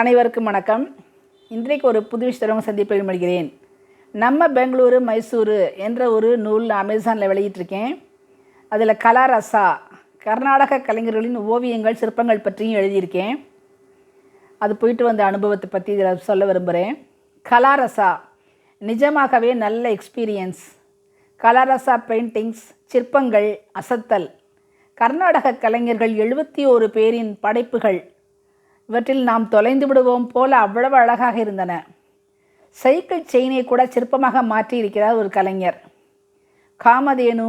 அனைவருக்கும் வணக்கம். இன்றைக்கு ஒரு புது விஷயத்தை சந்திப்பில் மொழிகிறேன். நம்ம பெங்களூரு மைசூரு என்ற ஒரு நூல் அமேசானில் வெளியிட்டிருக்கேன். அதில் கலாரசா கர்நாடக கலைஞர்களின் ஓவியங்கள் சிற்பங்கள் பற்றியும் எழுதியிருக்கேன். அது போயிட்டு வந்த அனுபவத்தை பற்றி இதில் சொல்ல விரும்புகிறேன். கலாரசா நிஜமாகவே நல்ல எக்ஸ்பீரியன்ஸ். கலாரசா பெயிண்டிங்ஸ் சிற்பங்கள் அசத்தல். கர்நாடக கலைஞர்கள் 71 பேரின் படைப்புகள். இவற்றில் நாம் தொலைந்து விடுவோம் போல அவ்வளவு அழகாக இருந்தன. சைக்கிள் செயினை கூட சிற்பமாக மாற்றியிருக்கிறார் ஒரு கலைஞர். காமதேனு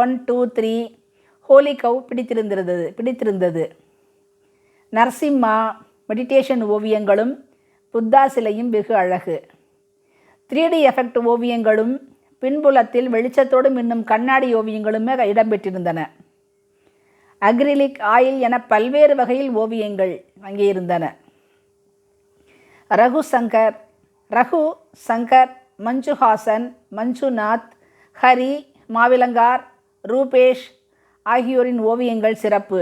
1, 2, 3 ஹோலி கவ் பிடித்திருந்தது. நரசிம்மா மெடிடேஷன் ஓவியங்களும் புத்தா சிலையும் வெகு அழகு. 3D எஃபெக்ட் ஓவியங்களும் பின்புலத்தில் வெளிச்சத்தோடு மின்னும் கண்ணாடி ஓவியங்களுமே இடம்பெற்றிருந்தன. அக்ரிலிக் ஆயில் என பல்வேறு வகையில் ஓவியங்கள் அங்கே இருந்தன. ரகு சங்கர், மஞ்சுஹாசன், மஞ்சுநாத், ஹரி, மாவிலங்கார், ரூபேஷ் ஆகியோரின் ஓவியங்கள் சிறப்பு.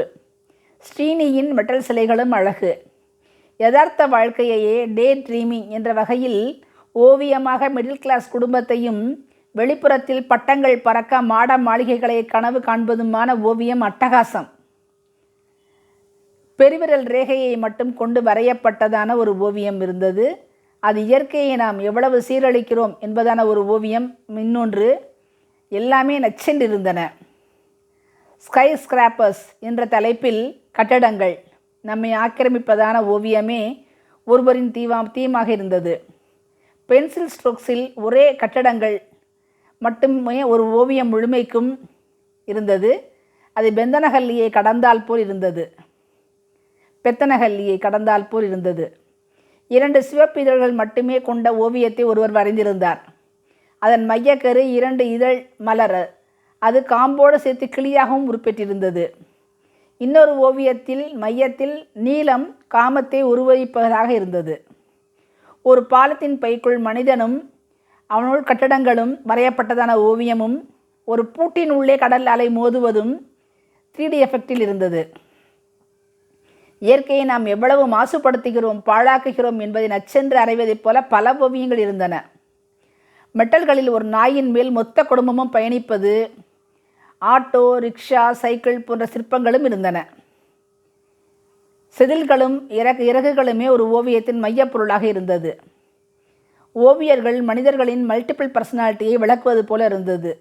ஸ்ரீனியின் மெட்டல் சிலைகளும் அழகு. யதார்த்த வாழ்க்கையையே டே ட்ரீமிங் என்ற வகையில் ஓவியமாக மிடில் கிளாஸ் குடும்பத்தையும் வெளிப்புறத்தில் பட்டங்கள் பறக்க மாட மாளிகைகளை கனவு காண்பதுமான ஓவியம் அட்டகாசம். பெருவிரல் ரேகையை மட்டும் கொண்டு வரையப்பட்டதான ஒரு ஓவியம் இருந்தது. அது இயற்கையை நாம் எவ்வளவு சீரழிக்கிறோம் என்பதான ஒரு ஓவியம். இன்னொன்று எல்லாமே நச்சென்றிருந்தன. ஸ்கை ஸ்கிராப்பர்ஸ் என்ற தலைப்பில் கட்டடங்கள் நம்மை ஆக்கிரமிப்பதான ஓவியமே ஒருவரின் தீமாக இருந்தது. பென்சில் ஸ்ட்ரோக்ஸில் ஒரே கட்டடங்கள் மட்டுமே ஒரு ஓவியம் முழுமைக்கும் இருந்தது. அது பெத்தனஹள்ளியை கடந்தால் போல் இருந்தது. 2 சிவப்பு இதழ்கள் மட்டுமே கொண்ட ஓவியத்தை ஒருவர் வரைந்திருந்தார். அதன் மையக்கரு 2 இதழ் மலர். அது காம்போடு சேர்த்து கிளியாகவும் உருப்பெற்றிருந்தது. இன்னொரு ஓவியத்தில் மையத்தில் நீலம் காமத்தை உருவகிப்பதாக இருந்தது. ஒரு பாலத்தின் பைக்குள் மனிதனும் அவனுள் கட்டடங்களும் வரையப்பட்டதான ஓவியமும் ஒரு பூட்டின் உள்ளே கடல் அலை மோதுவதும் 3D எஃபெக்டில் இருந்தது. இயற்கையை நாம் எவ்வளவு மாசுபடுத்துகிறோம் பாழாக்குகிறோம் என்பதை நச்சென்று அறைவதைப் போல பல ஓவியங்கள் இருந்தன. மெட்டல்களில் ஒரு நாயின் மேல் மொத்த குடும்பமும் பயணிப்பது, ஆட்டோ, ரிக்ஷா, சைக்கிள் போன்ற சிற்பங்களும் இருந்தன. செதில்களும் இறகுகளுமே ஒரு ஓவியத்தின் மையப்பொருளாக இருந்தது. ஓவியர்கள் மனிதர்களின் மல்டிபிள் பர்சனாலிட்டியை விளக்குவது போல இருந்தது.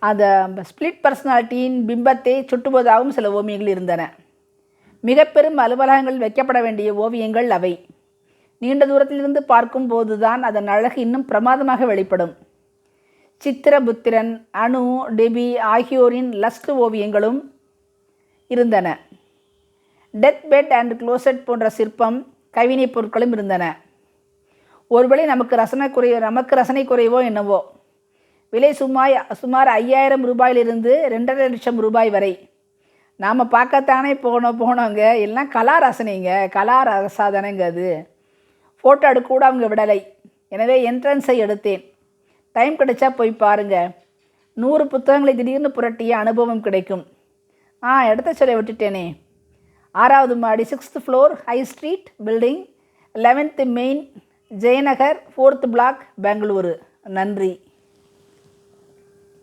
அந்த ஸ்பிளிட் பர்சனாலிட்டியின் பிம்பத்தை சுட்டுவதாகவும் சில ஓவியங்கள் இருந்தன. மிக பெரும் அலுவலகங்களில் வைக்கப்பட வேண்டிய ஓவியங்கள் அவை. நீண்ட தூரத்திலிருந்து பார்க்கும் போதுதான் அதன் அழகு இன்னும் பிரமாதமாக வெளிப்படும். சித்திரபுத்திரன், அனு, டெபி ஆகியோரின் லஸ்ட் ஓவியங்களும் இருந்தன. டெத் பெட் அண்ட் க்ளோசெட் போன்ற சிற்பம் கைவினைப் பொருட்களும் இருந்தன. ஒருவேளை நமக்கு ரசனை குறைவோ என்னவோ. விலை சுமார் 5000 ரூபாயிலிருந்து 2.5 லட்சம் ரூபாய் வரை. நாம் பார்க்கத்தானே போனோங்க. எல்லாம் கலாரசா தானேங்க. அது ஃபோட்டோ எடுக்க கூட அவங்க விடலை. எனவே என்ட்ரன்ஸை எடுத்தேன். டைம் கிடைச்சா போய் பாருங்கள். 100 புத்தகங்களை திடீர்னு புரட்டிய அனுபவம் கிடைக்கும். இடத்த சொல்ல விட்டுட்டேனே. 6வது மாடி 6th floor high street building 11th main Jayanagar 4th block Bengaluru. நன்றி.